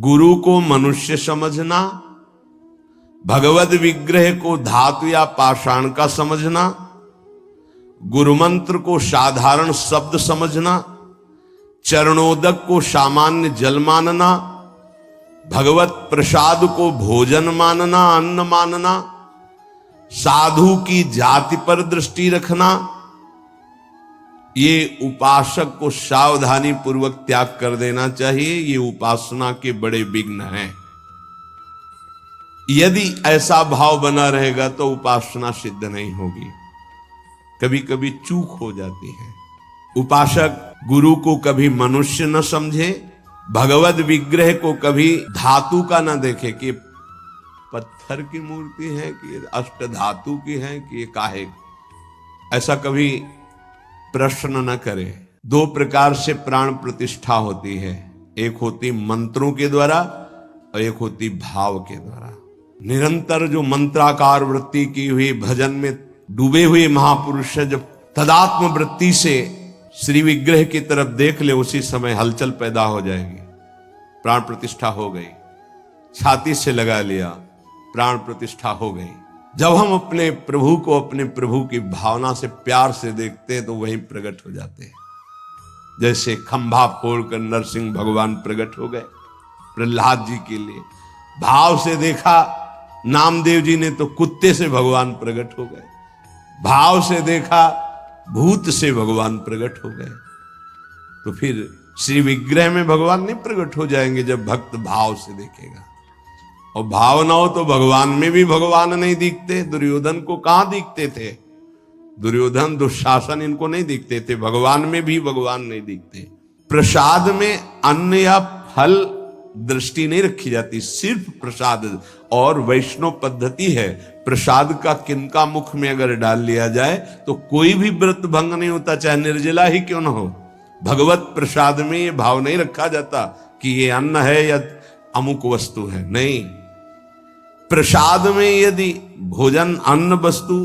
गुरु को मनुष्य समझना, भगवद विग्रह को धातु या पाषाण का समझना, गुरु मंत्र को साधारण शब्द समझना, चरणोदक को सामान्य जल मानना, भगवत प्रसाद को भोजन मानना, अन्न मानना, साधु की जाति पर दृष्टि रखना, ये उपासक को सावधानी पूर्वक त्याग कर देना चाहिए। ये उपासना के बड़े विघ्न हैं। यदि ऐसा भाव बना रहेगा तो उपासना सिद्ध नहीं होगी। कभी कभी चूक हो जाती है। उपासक गुरु को कभी मनुष्य न समझे, भगवद विग्रह को कभी धातु का न देखे कि पत्थर की मूर्ति है कि अष्ट धातु की है कि ये काहे, ऐसा कभी प्रश्न न करे। दो प्रकार से प्राण प्रतिष्ठा होती है, एक होती मंत्रों के द्वारा और एक होती भाव के द्वारा। निरंतर जो मंत्राकार वृत्ति की हुई भजन में डूबे हुए महापुरुष जब तदात्म वृत्ति से श्री विग्रह की तरफ देख ले, उसी समय हलचल पैदा हो जाएगी। प्राण प्रतिष्ठा हो गई, छाती से लगा लिया, प्राण प्रतिष्ठा हो गई। जब हम अपने प्रभु को अपने प्रभु की भावना से प्यार से देखते हैं तो वही प्रकट हो जाते हैं। जैसे खंभा फोड़कर नरसिंह भगवान प्रकट हो गए प्रहलाद जी के लिए, भाव से देखा नामदेव जी ने तो कुत्ते से भगवान प्रकट हो गए, भाव से देखा भूत से भगवान प्रकट हो गए। तो फिर श्री विग्रह में भगवान नहीं प्रकट हो जाएंगे जब भक्त भाव से देखेगा। और भाव ना हो तो भगवान में भी भगवान नहीं दिखते। दुर्योधन को कहां दिखते थे? दुर्योधन दुशासन इनको नहीं दिखते थे, भगवान में भी भगवान नहीं दिखते। प्रसाद में अन्न या फल दृष्टि नहीं रखी जाती, सिर्फ प्रसाद। और वैष्णव पद्धति है, प्रसाद का किनका मुख में अगर डाल लिया जाए तो कोई भी व्रत भंग नहीं होता, चाहे निर्जला ही क्यों न हो। भगवत प्रसाद में ये भाव नहीं रखा जाता कि ये अन्न है या अमुक वस्तु है, नहीं। प्रसाद में यदि भोजन अन्न वस्तु,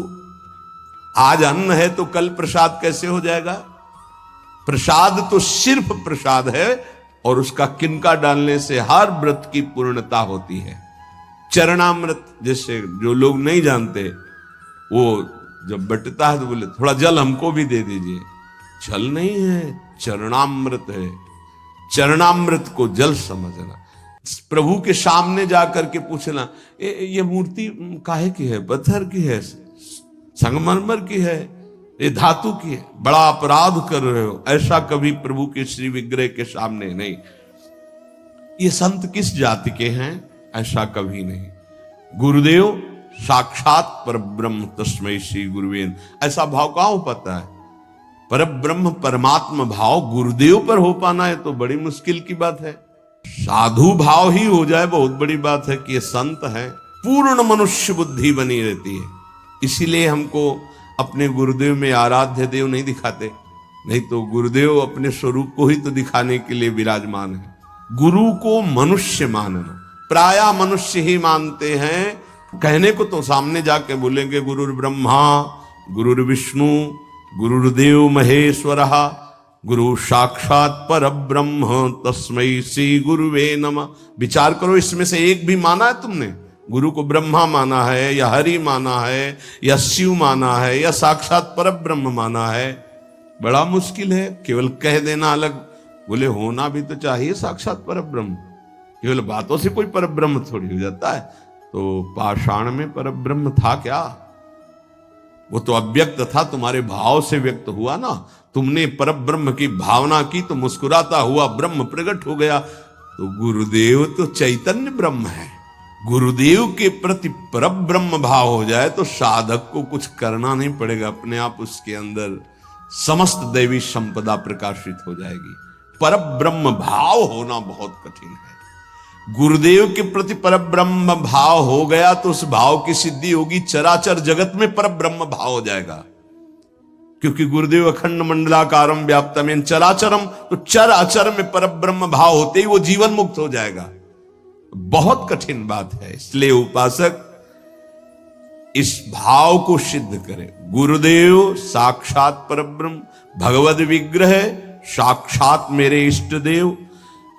आज अन्न है तो कल प्रसाद कैसे हो जाएगा? प्रसाद तो सिर्फ प्रसाद है और उसका किनका डालने से हर व्रत की पूर्णता होती है। चरणामृत, जैसे जो लोग नहीं जानते, वो जब बटता है तो बोले थोड़ा जल हमको भी दे दीजिए। जल नहीं है, चरणामृत है। चरणामृत को जल समझना, प्रभु के सामने जाकर के पूछना, ये मूर्ति काहे की है? पत्थर की है, संगमरमर की है, ये धातु की है, बड़ा अपराध कर रहे हो। ऐसा कभी प्रभु के श्री विग्रह के सामने नहीं। ये संत किस जाति के हैं? ऐसा कभी नहीं। गुरुदेव साक्षात परब्रह्म तस्मै श्री गुरुवे, ऐसा भाव कहां हो पाता है? परब्रह्म परमात्मा भाव गुरुदेव पर हो पाना है तो बड़ी मुश्किल की बात है। साधु भाव ही हो जाए बहुत बड़ी बात है कि ये संत है। पूर्ण मनुष्य बुद्धि बनी रहती है। इसीलिए हमको अपने गुरुदेव में आराध्य देव नहीं दिखाते, नहीं तो गुरुदेव अपने स्वरूप को ही तो दिखाने के लिए विराजमान है। गुरु को मनुष्य मानना, प्रायः मनुष्य ही मानते हैं। कहने को तो सामने जाके बोलेंगे गुरुर् ब्रह्मा गुरुर् विष्णु गुरुर्देव महेश्वरः गुरु साक्षात परब्रह्म तस्मै श्री गुरुवे नमः। विचार करो, इसमें से एक भी माना है तुमने? गुरु को ब्रह्मा माना है या हरि माना है या शिव माना है या साक्षात परब्रह्म माना है? बड़ा मुश्किल है। केवल कह देना अलग, बोले होना भी तो चाहिए साक्षात परब्रह्म। केवल बातों से कोई परब्रह्म थोड़ी हो जाता है। तो पाषाण में परब्रह्म था क्या? वो तो अव्यक्त था, तुम्हारे भाव से व्यक्त हुआ ना। तुमने परब्रह्म की भावना की तो मुस्कुराता हुआ ब्रह्म प्रकट हो गया। तो गुरुदेव तो चैतन्य ब्रह्म है। गुरुदेव के प्रति परब्रह्म भाव हो जाए तो साधक को कुछ करना नहीं पड़ेगा, अपने आप उसके अंदर समस्त दैवी संपदा प्रकाशित हो जाएगी। परब्रह्म भाव होना बहुत कठिन है। गुरुदेव के प्रति परब्रह्म भाव हो गया तो उस भाव की सिद्धि होगी, चराचर जगत में परब्रह्म भाव हो जाएगा। क्योंकि गुरुदेव अखंड मंडलाकारम व्याप्तम चराचरम, तो चराचर में परब्रह्म भाव होते ही वो जीवन मुक्त हो जाएगा। बहुत कठिन बात है। इसलिए उपासक इस भाव को सिद्ध करे। गुरुदेव साक्षात परब्रह्म, भगवद विग्रह साक्षात मेरे इष्ट देव,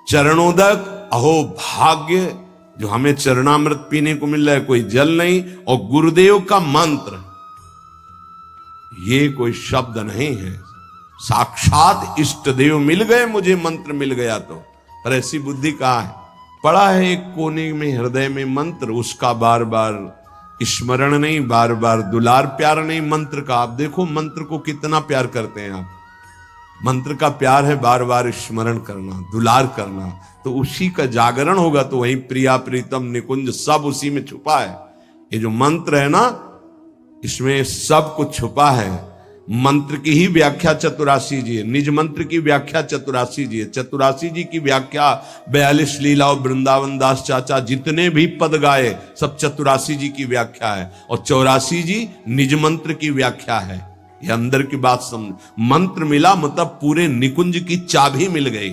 चरणोदक अहो भाग्य जो हमें चरणामृत पीने को मिल रहा है, कोई जल नहीं, और गुरुदेव का मंत्र, ये कोई शब्द नहीं है, साक्षात इष्ट देव मिल गए, मुझे मंत्र मिल गया तो। पर ऐसी बुद्धि कहाँ है? पड़ा है एक कोने में हृदय में मंत्र, उसका बार बार स्मरण नहीं, बार बार दुलार प्यार नहीं मंत्र का। आप देखो मंत्र को कितना प्यार करते हैं आप। मंत्र का प्यार है बार बार स्मरण करना, दुलार करना, तो उसी का जागरण होगा। तो वही प्रिया प्रीतम निकुंज सब उसी में छुपा है। ये जो मंत्र है ना, इसमें सब कुछ छुपा है। मंत्र की ही व्याख्या चतुरासी जी है, निज मंत्र की व्याख्या चतुरासी जी है। चतुरासी जी की व्याख्या 42 लीला और वृंदावन दास चाचा जितने भी पद गाए सब चतुरासी जी की व्याख्या है, और 84 जी निज मंत्र की व्याख्या है। ये अंदर की बात समझ। मंत्र मिला मतलब पूरे निकुंज की चाबी मिल गई।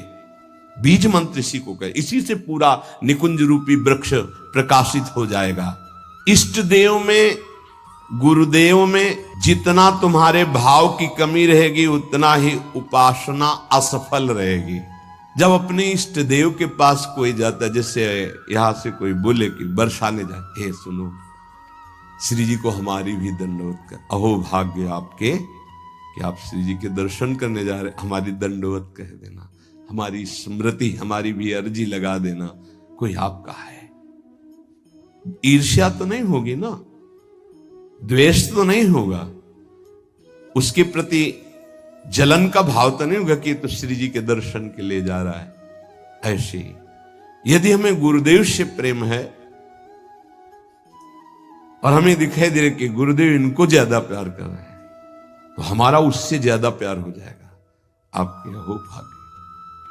बीज मंत्र इसी को कहे, इसी से पूरा निकुंज रूपी वृक्ष प्रकाशित हो जाएगा। इष्ट देव में, गुरुदेव में जितना तुम्हारे भाव की कमी रहेगी उतना ही उपासना असफल रहेगी। जब अपने इष्ट देव के पास कोई जाता है, जैसे यहां से कोई बोले कि बरसाने जाए, हे सुनो श्री जी को हमारी भी दंडवत कर। अहो भाग्य आपके कि आप श्री जी के दर्शन करने जा रहे, हमारी दंडवत कह देना, हमारी स्मृति, हमारी भी अर्जी लगा देना। कोई आपका है, ईर्ष्या तो नहीं होगी ना, द्वेष तो नहीं होगा, उसके प्रति जलन का भाव तो नहीं होगा कि तो श्री जी के दर्शन के लिए जा रहा है। ऐसे ही यदि हमें गुरुदेव से प्रेम है और हमें दिखाई दे रहा कि गुरुदेव इनको ज्यादा प्यार कर रहे हैं, तो हमारा उससे ज्यादा प्यार हो जाएगा। आपके हो भाग्य,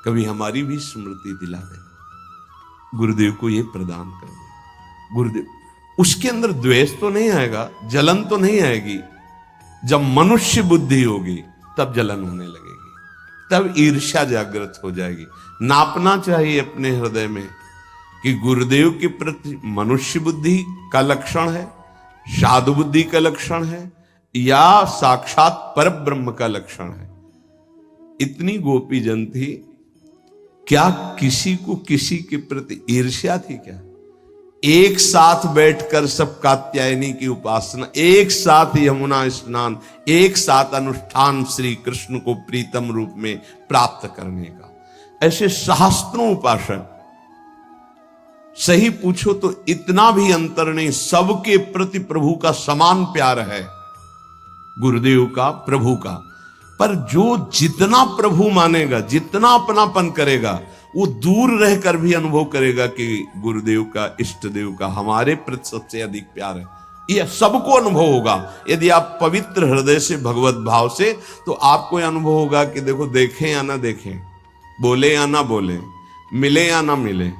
कभी हमारी भी स्मृति दिला देना, गुरुदेव को ये प्रदान कर देना। गुरुदेव, उसके अंदर द्वेष तो नहीं आएगा, जलन तो नहीं आएगी। जब मनुष्य बुद्धि होगी तब जलन होने लगेगी, तब ईर्ष्या जागृत हो जाएगी। नापना चाहिए अपने हृदय में कि गुरुदेव के प्रति मनुष्य बुद्धि का लक्षण है, साधु बुद्धि का लक्षण है, या साक्षात पर ब्रह्म का लक्षण है। इतनी गोपी जन थी, क्या किसी को किसी के प्रति ईर्ष्या थी क्या? एक साथ बैठकर सब कात्यायनी की उपासना, एक साथ यमुना स्नान, एक साथ अनुष्ठान श्री कृष्ण को प्रीतम रूप में प्राप्त करने का। ऐसे सहस्त्रों उपासक, सही पूछो तो इतना भी अंतर नहीं, सबके प्रति प्रभु का समान प्यार है, गुरुदेव का, प्रभु का। पर जो जितना प्रभु मानेगा, जितना अपनापन करेगा, वो दूर रहकर भी अनुभव करेगा कि गुरुदेव का, इष्ट देव का हमारे प्रति सबसे अधिक प्यार है। यह सबको अनुभव होगा। यदि आप पवित्र हृदय से, भगवत भाव से, तो आपको यह अनुभव होगा कि देखो, देखें या ना देखें, बोले या ना बोले, मिले या ना मिले,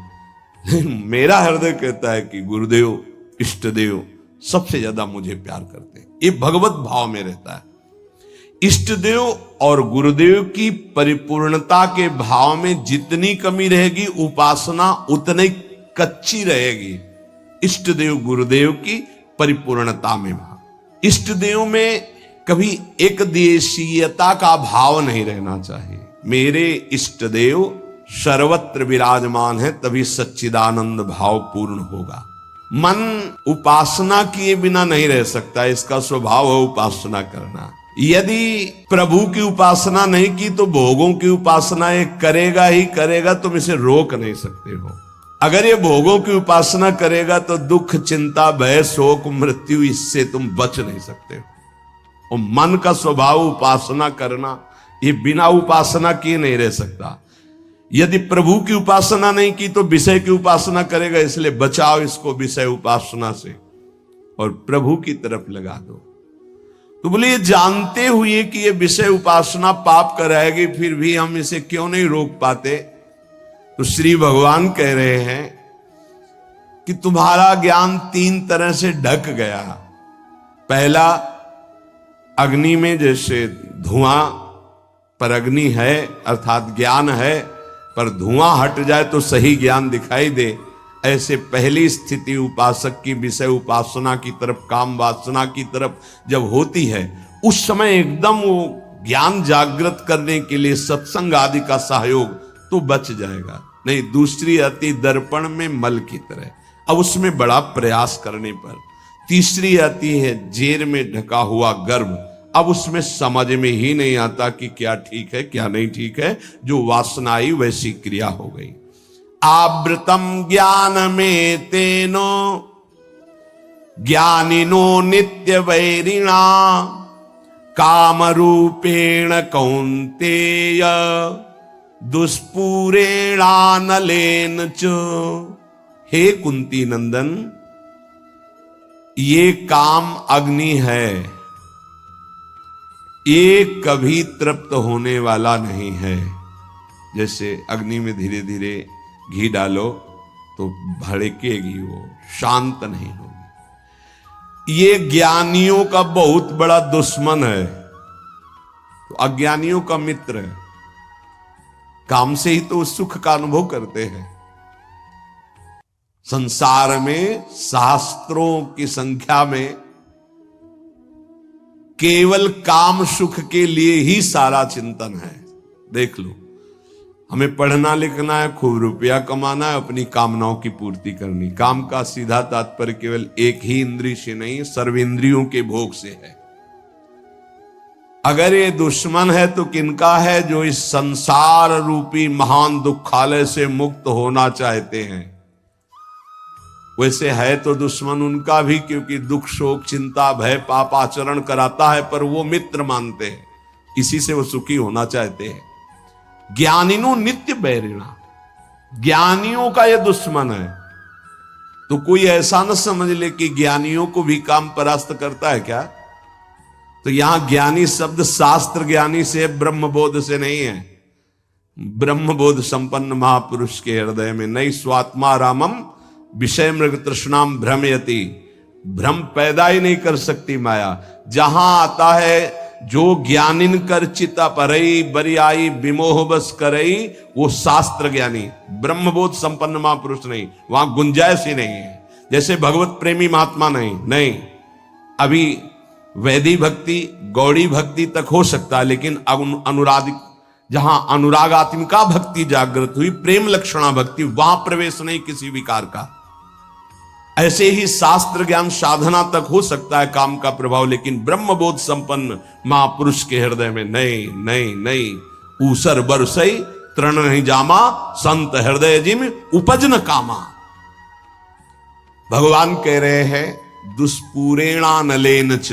मेरा हृदय कहता है कि गुरुदेव, इष्ट देव सबसे ज्यादा मुझे प्यार करते हैं। ये भगवत भाव में रहता है। इष्ट देव और गुरुदेव की परिपूर्णता के भाव में जितनी कमी रहेगी, उपासना उतनी कच्ची रहेगी। इष्ट देव गुरुदेव की परिपूर्णता में, इष्ट देव में कभी एक देशीयता का भाव नहीं रहना चाहिए। मेरे इष्ट देव सर्वत्र विराजमान है, तभी सच्चिदानंद भाव पूर्ण होगा। मन उपासना किए बिना नहीं रह सकता, इसका स्वभाव है उपासना करना। यदि प्रभु की उपासना नहीं की तो भोगों की उपासना ये करेगा ही करेगा, तुम इसे रोक नहीं सकते हो। अगर ये भोगों की उपासना करेगा तो दुख, चिंता, भय, शोक, मृत्यु, इससे तुम बच नहीं सकते हो। और मन का स्वभाव उपासना करना, ये बिना उपासना किए नहीं रह सकता। यदि प्रभु की उपासना नहीं की तो विषय की उपासना करेगा, इसलिए बचाओ इसको विषय उपासना से और प्रभु की तरफ लगा दो। तो बोले, ये जानते हुए कि ये विषय उपासना पाप कराएगी, फिर भी हम इसे क्यों नहीं रोक पाते? तो श्री भगवान कह रहे हैं कि तुम्हारा ज्ञान 3 तरह से ढक गया। पहला, अग्नि में जैसे धुआं पर अग्नि है, अर्थात ज्ञान है, पर धुआं हट जाए तो सही ज्ञान दिखाई दे, ऐसे पहली स्थिति उपासक की विषय उपासना की तरफ, काम वासना की तरफ जब होती है, उस समय एकदम वो ज्ञान जागृत करने के लिए सत्संग आदि का सहयोग तो बच जाएगा। नहीं, दूसरी आती दर्पण में मल की तरह, अब उसमें बड़ा प्रयास करने पर। तीसरी आती है जेर में ढका हुआ गर्भ, अब उसमें समझ में ही नहीं आता कि क्या ठीक है क्या नहीं ठीक है, जो वासना आई वैसी क्रिया हो गई। आवृतम ज्ञान में तेनो ज्ञानिनो नित्य वैरिणा काम रूपेण कौन्तेय दुष्पूरेणानलेन च। हे कुंती नंदन, ये काम अग्नि है, ये कभी तृप्त होने वाला नहीं है। जैसे अग्नि में धीरे धीरे घी डालो तो भड़केगी, वो शांत नहीं होगी। ये ज्ञानियों का बहुत बड़ा दुश्मन है, तो अज्ञानियों का मित्र है। काम से ही तो सुख का अनुभव करते हैं। संसार में शास्त्रों की संख्या में केवल काम सुख के लिए ही सारा चिंतन है। देख लो, हमें पढ़ना लिखना है, खूब रुपया कमाना है, अपनी कामनाओं की पूर्ति करनी। काम का सीधा तात्पर्य केवल एक ही इंद्रिय से नहीं, सर्वेंद्रियों के भोग से है। अगर ये दुश्मन है तो किनका है? जो इस संसार रूपी महान दुखालय से मुक्त होना चाहते हैं। वैसे है तो दुश्मन उनका भी, क्योंकि दुख शोक चिंता भय पाप आचरण कराता है, पर वो मित्र मानते हैं, इसी से वो सुखी होना चाहते हैं। ज्ञानिनो नित्य बैरिणा, ज्ञानियों का ये दुश्मन है। तो कोई ऐसा न समझ ले कि ज्ञानियों को भी काम परास्त करता है क्या। तो यहां ज्ञानी शब्द शास्त्र ज्ञानी से, ब्रह्मबोध से नहीं है। ब्रह्मबोध संपन्न महापुरुष के हृदय में नहीं स्वात्मा रामम विषय मृग तृष्णाम भ्रमयति, भ्रम पैदा ही नहीं कर सकती माया। जहां आता है जो ज्ञानिन कर चिता परई बरियाई विमोह बस करई, वो शास्त्र ज्ञानी ब्रह्मबोध संपन्न महापुरुष नहीं, वहां गुंजाइश ही नहीं है। जैसे भगवत प्रेमी महात्मा नहीं, अभी वैदिक भक्ति गौड़ी भक्ति तक हो सकता है, लेकिन अनुराग, जहां अनुरागात्मिका भक्ति जागृत हुई, प्रेम लक्षणा भक्ति, वहां प्रवेश नहीं किसी विकार का। ऐसे ही शास्त्र ज्ञान साधना तक हो सकता है काम का प्रभाव, लेकिन ब्रह्मबोध संपन्न महापुरुष के हृदय में नहीं। ऊसर बरसई तृण नहीं जामा, संत हृदय जिम उपज न कामा। भगवान कह रहे हैं दुष्पूरेणानलेन च,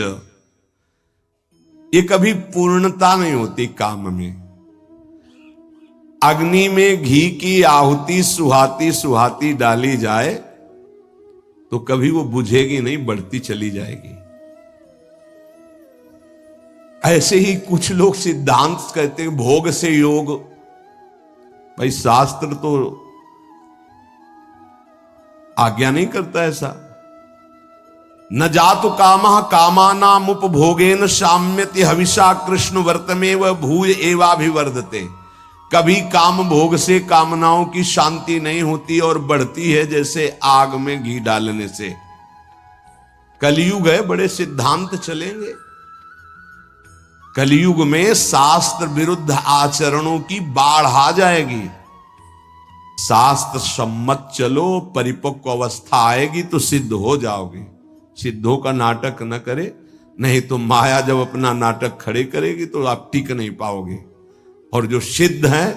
ये कभी पूर्णता नहीं होती काम में। अग्नि में घी की आहुति सुहाती सुहाती डाली जाए तो कभी वो बुझेगी नहीं, बढ़ती चली जाएगी। ऐसे ही कुछ लोग सिद्धांत कहते हैं भोग से योग। भाई शास्त्र तो आज्ञा नहीं करता ऐसा। न जातु कामः कामानाम उपभोगेन साम्यति हविषा कृष्ण वर्तमेव भूय एवाभिवर्धते। कभी काम भोग से कामनाओं की शांति नहीं होती और बढ़ती है जैसे आग में घी डालने से। कलयुग है, बड़े सिद्धांत चलेंगे। कलयुग में शास्त्र विरुद्ध आचरणों की बाढ़ आ जाएगी। शास्त्र सम्मत चलो, परिपक्व अवस्था आएगी तो सिद्ध हो जाओगे। सिद्धों का नाटक न करे, नहीं तो माया जब अपना नाटक खड़े करेगी तो आप टिक नहीं पाओगे। और जो सिद्ध हैं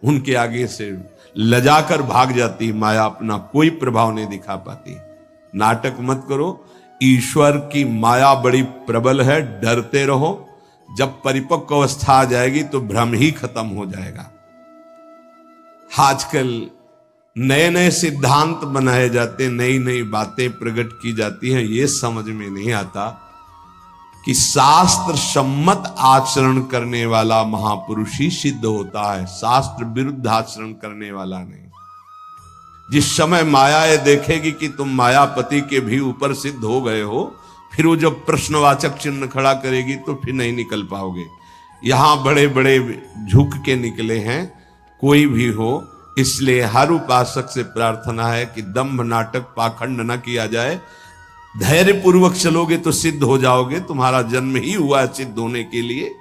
उनके आगे से लजाकर भाग जाती माया, अपना कोई प्रभाव नहीं दिखा पाती। नाटक मत करो, ईश्वर की माया बड़ी प्रबल है, डरते रहो। जब परिपक्व अवस्था आ जाएगी तो भ्रम ही खत्म हो जाएगा। आजकल नए नए सिद्धांत बनाए जाते, नई नई बातें प्रकट की जाती हैं। ये समझ में नहीं आता कि शास्त्र सम्मत आचरण करने वाला महापुरुष ही सिद्ध होता है, शास्त्र विरुद्ध आचरण करने वाला नहीं। जिस समय माया ये देखेगी कि तुम मायापति के भी ऊपर सिद्ध हो गए हो, फिर वो जब प्रश्नवाचक चिन्ह खड़ा करेगी तो फिर नहीं निकल पाओगे। यहां बड़े बड़े झुक के निकले हैं, कोई भी हो। इसलिए हर उपासक से प्रार्थना है कि दंभ नाटक पाखंड न किया जाए। धैर्य पूर्वक चलोगे तो सिद्ध हो जाओगे। तुम्हारा जन्म ही हुआ है सिद्ध होने के लिए।